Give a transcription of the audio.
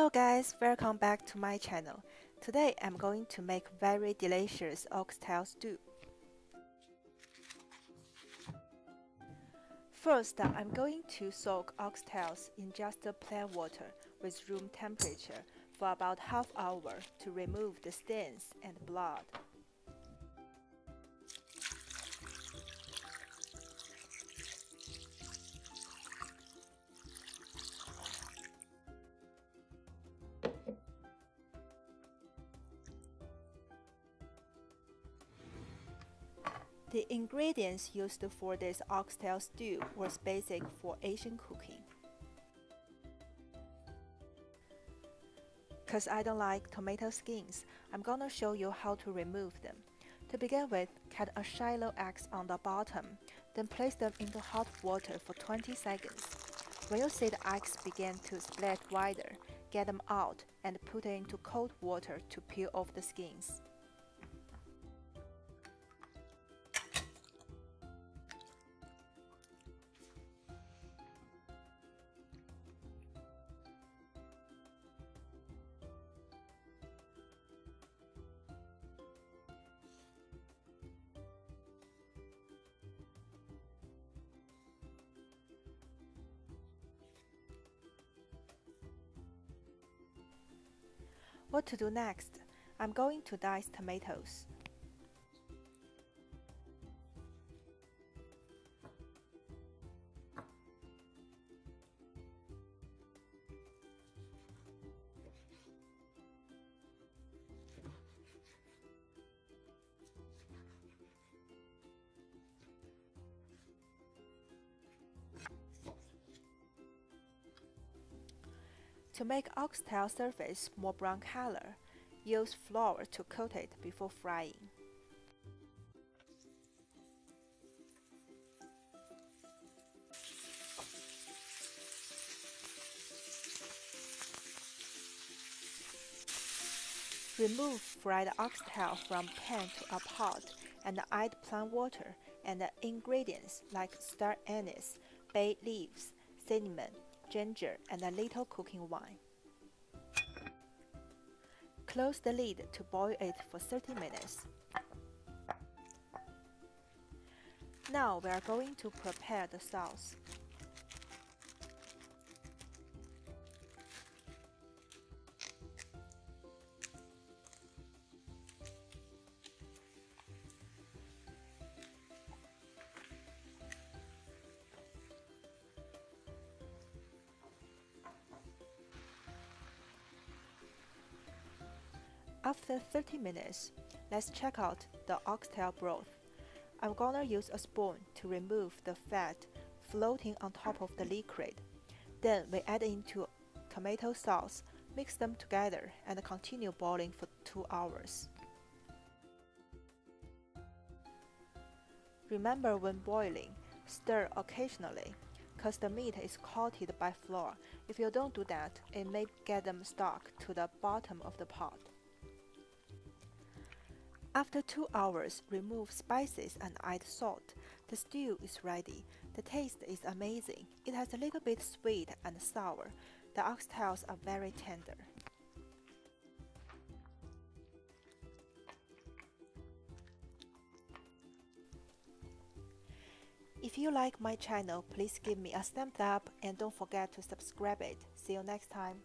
Hello guys, welcome back to my channel. Today I'm going to make very delicious oxtail stew. First, I'm going to soak oxtails in just plain water with room temperature for about half hour to remove the stains and blood. The ingredients used for this oxtail stew was basic for Asian cooking. Cause I don't like tomato skins, I'm gonna show you how to remove them. To begin with, cut a shallow X on the bottom, then place them into hot water for 20 seconds. When you see the X begin to split wider, get them out and put it into cold water to peel off the skins. What to do next? I'm going to dice tomatoes. To make oxtail surface more brown color, use flour to coat it before frying. Remove fried oxtail from pan to a pot and add plain water and the ingredients like star anise, bay leaves, cinnamon, ginger, and a little cooking wine. Close the lid to boil it for 30 minutes. Now we are going to prepare the sauce. After 30 minutes, let's check out the oxtail broth. I'm gonna use a spoon to remove the fat floating on top of the liquid. Then we add into tomato sauce, mix them together, and continue boiling for 2 hours. Remember when boiling, stir occasionally, cause the meat is coated by flour. If you don't do that, it may get them stuck to the bottom of the pot. After 2 hours, remove spices and add salt. The stew is ready. The taste is amazing. It has a little bit sweet and sour. The oxtails are very tender. If you like my channel, please give me a thumbs up and don't forget to subscribe it. See you next time.